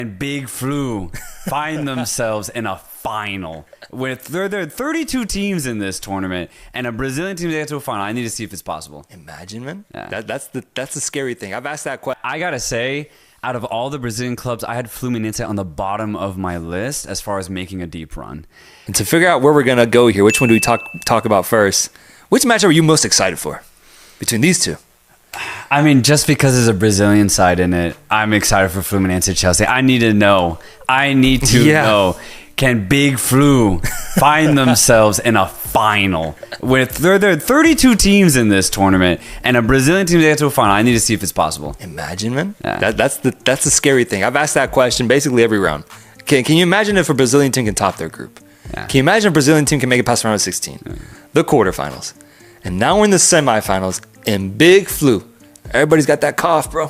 and Big Flu find themselves in a final. With there are 32 teams in this tournament, and a Brazilian team gets to a final. I need to see if it's possible. Imagine, man. Yeah. That's the scary thing. I've asked that question. I gotta say, out of all the Brazilian clubs, I had Fluminense on the bottom of my list as far as making a deep run. And to figure out where we're gonna go here, which one do we talk about first? Which matchup are you most excited for between these two? I mean, just because there's a Brazilian side in it, I'm excited for Fluminense Chelsea. I need to know. Know. Can Big Flu find themselves in a final? With there are 32 teams in this tournament, and a Brazilian team gets to a final. I need to see if it's possible. Imagine, man. Yeah. That's the scary thing. I've asked that question basically every round. Can you imagine if a Brazilian team can top their group? Yeah. Can you imagine a Brazilian team can make it past round of 16, the quarterfinals, and now we're in the semifinals, and Big Flu. Everybody's got that cough, bro.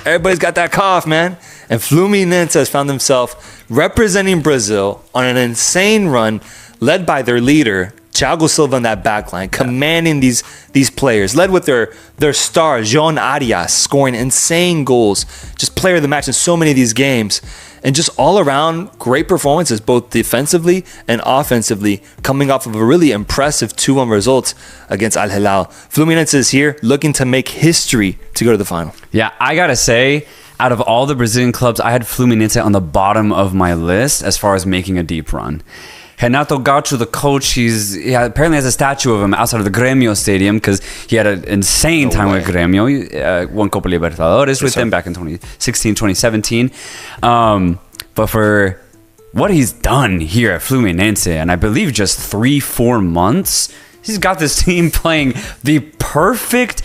Everybody's got that cough, man. And Fluminense has found themselves representing Brazil on an insane run, led by their leader, Thiago Silva, in that backline, commanding these players, led with their star, João Arias, scoring insane goals, just player of the match in so many of these games. And just all around, great performances, both defensively and offensively, coming off of a really impressive 2-1 result against Al Hilal. Fluminense is here looking to make history to go to the final. Yeah, I gotta say, out of all the Brazilian clubs, I had Fluminense on the bottom of my list as far as making a deep run. Renato Gaucho, the coach, he apparently has a statue of him outside of the Grêmio stadium because he had an insane time with Grêmio. He won Copa Libertadores with them back in 2016, 2017. But for what he's done here at Fluminense, and I believe just 3-4 months, he's got this team playing the perfect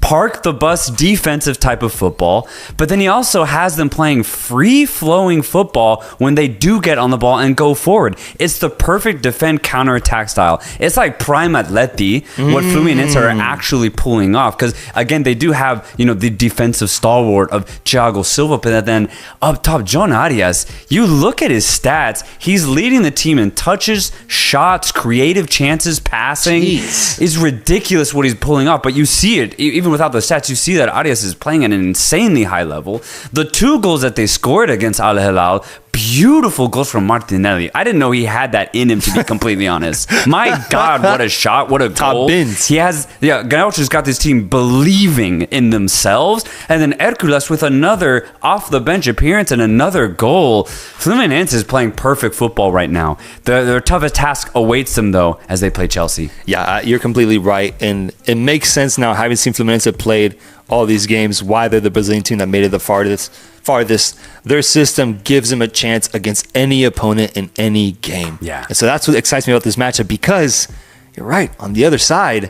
park the bus defensive type of football, but then he also has them playing free-flowing football when they do get on the ball and go forward. It's the perfect defend counter-attack style. It's like prime Atleti, what Fluminense are actually pulling off, because again, they do have, the defensive stalwart of Thiago Silva, but then up top, João Arias, you look at his stats, he's leading the team in touches, shots, creative chances, passing. Jeez. It's ridiculous what he's pulling off, but you see it, even without the stats, you see that Arias is playing at an insanely high level. The 2 goals that they scored against Al Hilal, beautiful goals from Martinelli. I didn't know he had that in him, to be completely honest. My God, what a shot, what a goal. Bins. He has, Gaucho's got this team believing in themselves, and then Hercules with another off-the-bench appearance and another goal. Fluminense is playing perfect football right now. Their toughest task awaits them, though, as they play Chelsea. Yeah, you're completely right, and it makes sense now, having seen Fluminense played all these games, why they're the Brazilian team that made it the farthest. Their system gives them a chance against any opponent in any game. Yeah. And so that's what excites me about this matchup, because you're right, on the other side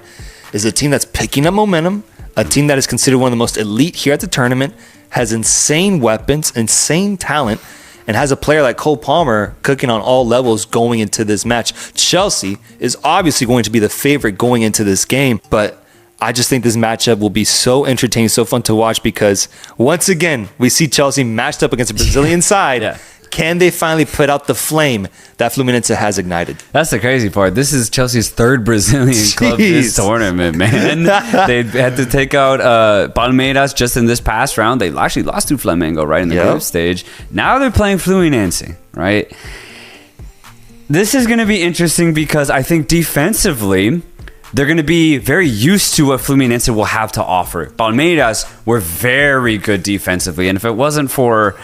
is a team that's picking up momentum, a team that is considered one of the most elite here at the tournament, has insane weapons, insane talent, and has a player like Cole Palmer cooking on all levels going into this match. Chelsea is obviously going to be the favorite going into this game, but I just think this matchup will be so entertaining, so fun to watch, because once again, we see Chelsea matched up against a Brazilian side. Yeah. Can they finally put out the flame that Fluminense has ignited? That's the crazy part. This is Chelsea's 3rd Brazilian club this tournament, man. They had to take out Palmeiras just in this past round. They actually lost to Flamengo right in the group stage. Now they're playing Fluminense, right? This is going to be interesting because I think defensively, they're going to be very used to what Fluminense will have to offer. Palmeiras were very good defensively, and if it wasn't for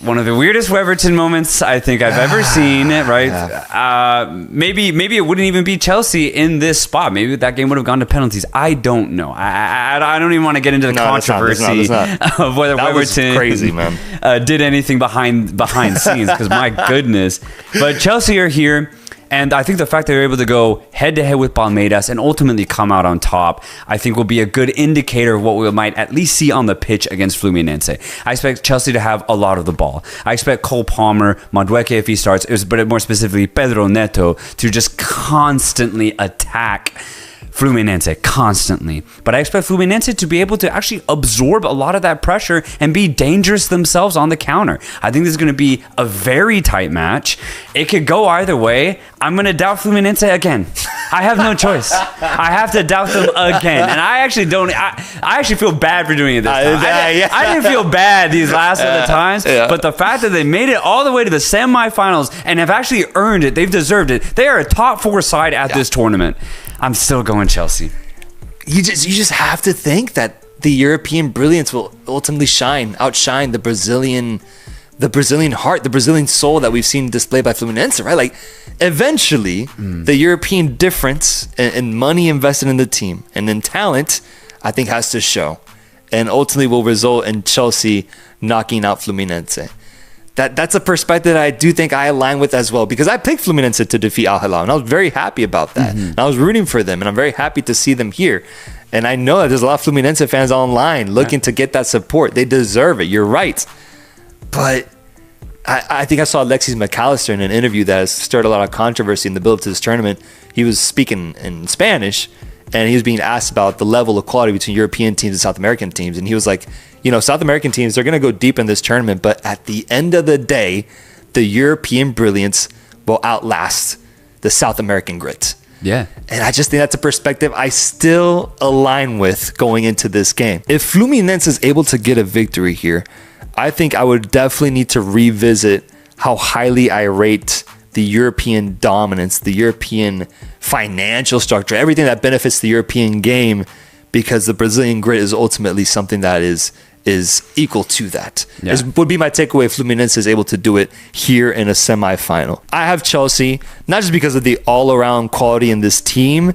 one of the weirdest Weverton moments I think I've ever seen, right? Yeah. Maybe it wouldn't even be Chelsea in this spot. Maybe that game would have gone to penalties. I don't know. I don't even want to get into the controversy of whether that Weverton was crazy, man. Did anything behind scenes, because my goodness. But Chelsea are here. And I think the fact that they're able to go head-to-head with Palmeiras and ultimately come out on top, I think will be a good indicator of what we might at least see on the pitch against Fluminense. I expect Chelsea to have a lot of the ball. I expect Cole Palmer, Madueke if he starts, but more specifically Pedro Neto, to just constantly attack Fluminense constantly. But I expect Fluminense to be able to actually absorb a lot of that pressure and be dangerous themselves on the counter. I think this is going to be a very tight match. It could go either way. I'm going to doubt Fluminense again. I have no choice. I have to doubt them again. And I actually don't. I actually feel bad for doing it this time. I didn't feel bad these last other times. But the fact that they made it all the way to the semifinals and have actually earned it, they've deserved it. They are a top 4 side at this tournament. I'm still going Chelsea. You just have to think that the European brilliance will ultimately outshine the Brazilian heart, the Brazilian soul that we've seen displayed by Fluminense, right? Like, eventually, the European difference in money invested in the team and in talent, I think, has to show, and ultimately will result in Chelsea knocking out Fluminense. That's a perspective that I do think I align with as well, because I picked Fluminense to defeat Al Hilal, and I was very happy about that. And I was rooting for them, and I'm very happy to see them here. And I know that there's a lot of Fluminense fans online looking to get that support. They deserve it. You're right. But I think I saw Alexis McAllister in an interview that has stirred a lot of controversy in the build to this tournament. He was speaking in Spanish, and he was being asked about the level of quality between European teams and South American teams. And he was like, South American teams, they're going to go deep in this tournament, but at the end of the day, the European brilliance will outlast the South American grit. Yeah. And I just think that's a perspective I still align with going into this game. If Fluminense is able to get a victory here, I think I would definitely need to revisit how highly I rate the European dominance, the European financial structure, everything that benefits the European game, because the Brazilian grit is ultimately something that is equal to that. Yeah. Would be my takeaway if Fluminense is able to do it here in a semifinal. I have Chelsea, not just because of the all-around quality in this team,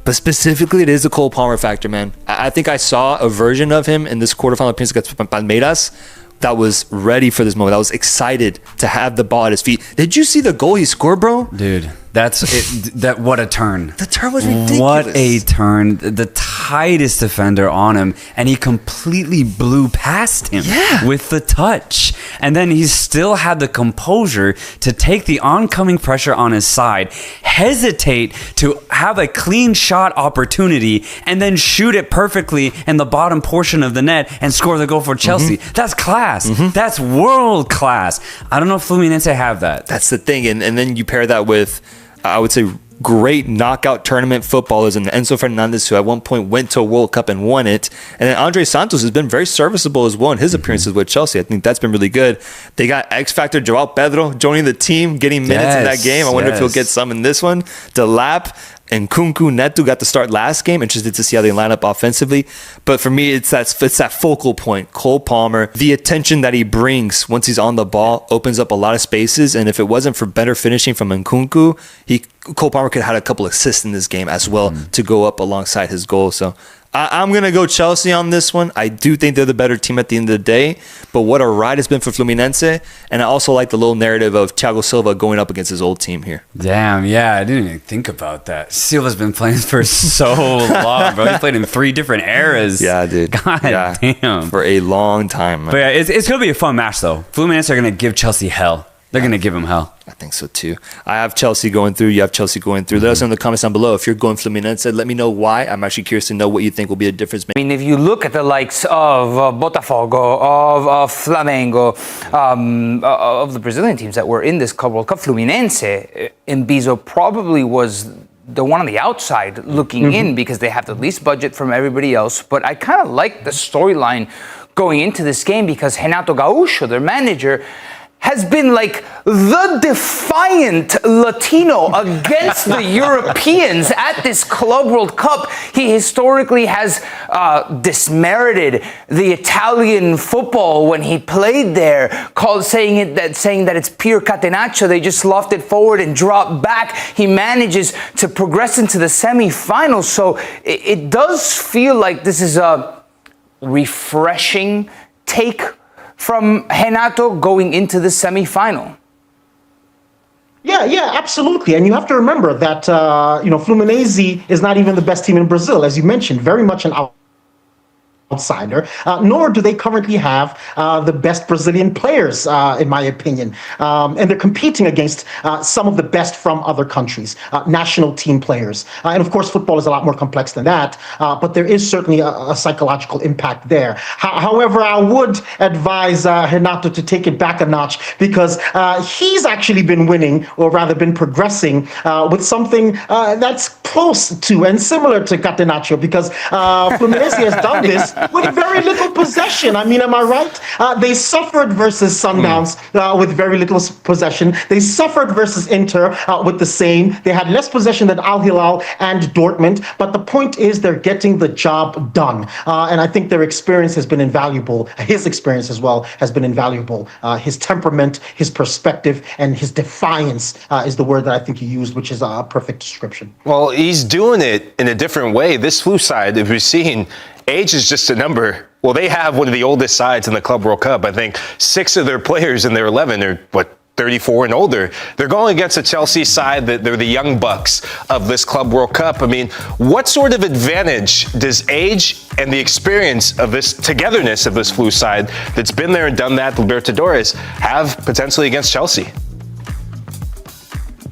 but specifically it is the Cole Palmer factor, man. I think I saw a version of him in this quarterfinal appearance against Palmeiras that was ready for this moment. I was excited to have the ball at his feet. Did you see the goal he scored, bro? Dude, that's it. What a turn. The turn was ridiculous. What a turn. The tightest defender on him, and he completely blew past him with the touch. And then he still had the composure to take the oncoming pressure on his side, hesitate to have a clean shot opportunity, and then shoot it perfectly in the bottom portion of the net and score the goal for Chelsea. That's class. That's world class. I don't know if Fluminense have that. That's the thing. And then you pair that with, I would say, great knockout tournament footballers, and Enzo Fernandez, who at one point went to a World Cup and won it. And then Andre Santos has been very serviceable as well in his appearances with Chelsea. I think that's been really good. They got X Factor Joao Pedro joining the team, getting minutes in that game. I wonder if he'll get some in this one. Delap and Kunku Neto got to start last game. Interested to see how they line up offensively. But for me, it's that focal point. Cole Palmer, the attention that he brings once he's on the ball opens up a lot of spaces. And if it wasn't for better finishing from Nkunku, Cole Palmer could have had a couple assists in this game as well to go up alongside his goal. So I'm going to go Chelsea on this one. I do think they're the better team at the end of the day, but what a ride it's been for Fluminense. And I also like the little narrative of Thiago Silva going up against his old team here. Damn, yeah, I didn't even think about that. Silva's been playing for so long, bro. He played in 3 different eras. Yeah, dude. God damn. For a long time, man. But yeah, it's going to be a fun match, though. Fluminense are going to give Chelsea hell. They're going to give him hell. I think so too. I have Chelsea going through. You have Chelsea going through. Let us know in the comments down below. If you're going Fluminense, let me know why. I'm actually curious to know what you think will be a difference. I mean, if you look at the likes of Botafogo, of Flamengo, of the Brazilian teams that were in this World Cup, Fluminense, Mbizo probably was the one on the outside looking in because they have the least budget from everybody else. But I kind of like the storyline going into this game because Renato Gaúcho, their manager, has been like the defiant Latino against the Europeans at this Club World Cup. He historically has dismerited the Italian football when he played there, saying that it's pure catenaccio. They just loft it forward and drop back. He manages to progress into the semifinals. So it does feel like this is a refreshing take from Renato going into the semifinal. Yeah, absolutely. And you have to remember that, Fluminense is not even the best team in Brazil, as you mentioned, very much an outsider, nor do they currently have the best Brazilian players, in my opinion. And they're competing against some of the best from other countries, national team players. And of course, football is a lot more complex than that, but there is certainly a psychological impact there. However, I would advise Renato to take it back a notch, because he's actually been winning, or rather been progressing, with something that's close to and similar to Catenaccio, because Fluminense has done this with very little possession. I mean, am I right? They suffered versus Sundowns with very little possession. They suffered versus Inter with the same. They had less possession than Al Hilal and Dortmund. But the point is, they're getting the job done. And I think their experience has been invaluable. His experience as well has been invaluable. His temperament, his perspective, and his defiance is the word that I think you used, which is a perfect description. Well, he's doing it in a different way. This flu side, if you're seeing, age is just a number. Well, they have one of the oldest sides in the Club World Cup. I think 6 of their players in their 11 are, 34 and older. They're going against a Chelsea side that they're the young bucks of this Club World Cup. I mean, what sort of advantage does age and the experience of this togetherness of this flu side that's been there and done that, Libertadores, have potentially against Chelsea?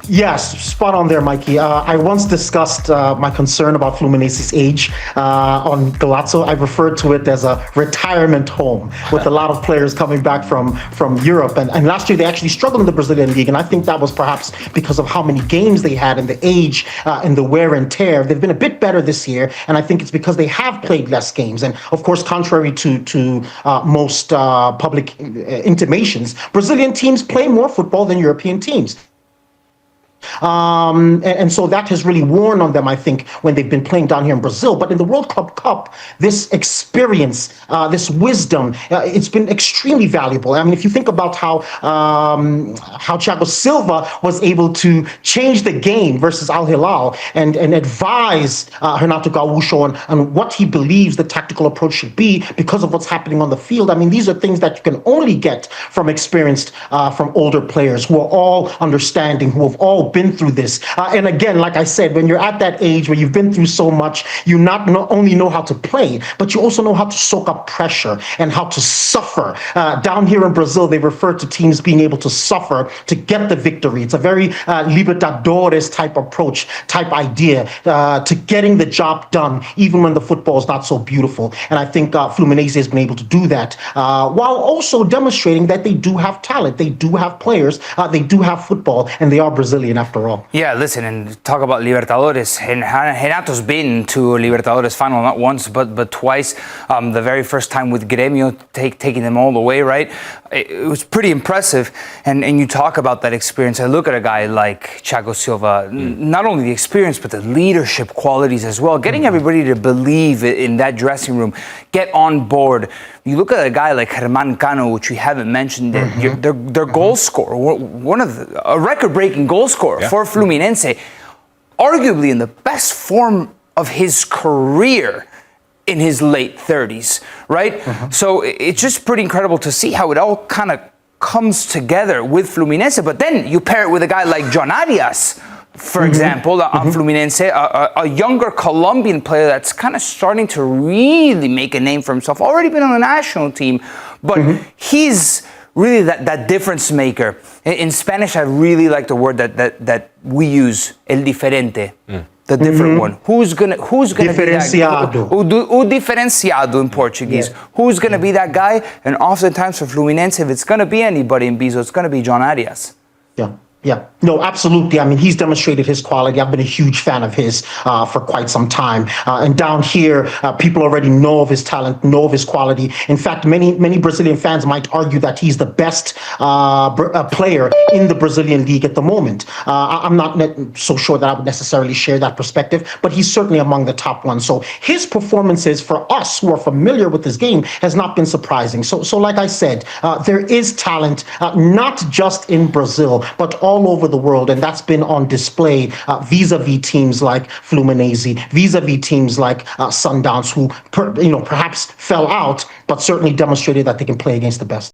Yes, spot on there, Mikey. I once discussed my concern about Fluminense's age on Galazzo. I referred to it as a retirement home, with a lot of players coming back from Europe. And last year they actually struggled in the Brazilian league, and I think that was perhaps because of how many games they had and the age and the wear and tear. They've been a bit better this year, and I think it's because they have played less games. And of course, contrary to most public intimations, Brazilian teams play more football than European teams. And so that has really worn on them, I think, when they've been playing down here in Brazil. But in the World Club Cup, this experience, this wisdom, it's been extremely valuable. I mean, if you think about how Thiago Silva was able to change the game versus Al Hilal and advise Renato Gaúcho on what he believes the tactical approach should be because of what's happening on the field. I mean, these are things that you can only get from experienced, from older players who are all understanding, who have all been through this. And again, like I said, when you're at that age where you've been through so much, you not only know how to play, but you also know how to soak up pressure and how to suffer. Down here in Brazil, they refer to teams being able to suffer to get the victory. It's a very Libertadores type approach, type idea to getting the job done, even when the football is not so beautiful. And I think Fluminense has been able to do that, while also demonstrating that they do have talent, they do have players, they do have football, and they are Brazilian after all. Yeah, listen, and talk about Libertadores. Renato's been to a Libertadores final not once, but twice. The very first time with Grêmio, taking them all the way, right? It was pretty impressive. And you talk about that experience. I look at a guy like Thiago Silva, not only the experience, but the leadership qualities as well. Getting everybody to believe in that dressing room, get on board. You look at a guy like Germán Cano, which we haven't mentioned, their goal scorer, a record-breaking goal scorer for Fluminense, arguably in the best form of his career in his late 30s, right? So it's just pretty incredible to see how it all kind of comes together with Fluminense. But then you pair it with a guy like John Arias, for example, on Fluminense, a younger Colombian player that's kind of starting to really make a name for himself, already been on the national team, but he's really that difference maker. In Spanish, I really like the word that we use, el diferente, the different one. Who's gonna Diferenciado. be that? O diferenciado in Portuguese. Who's gonna be that guy? And oftentimes for Fluminense, if it's gonna be anybody in Bizo, it's gonna be John Arias. Yeah, no, absolutely. I mean, he's demonstrated his quality. I've been a huge fan of his for quite some time. And down here, people already know of his talent, know of his quality. In fact, many Brazilian fans might argue that he's the best player in the Brazilian league at the moment. I'm not so sure that I would necessarily share that perspective, but he's certainly among the top ones. So his performances for us who are familiar with his game has not been surprising. So like I said, there is talent, not just in Brazil, but all over the world, and that's been on display vis-a-vis teams like Fluminense, vis-a-vis teams like Sundowns, who perhaps fell out, but certainly demonstrated that they can play against the best.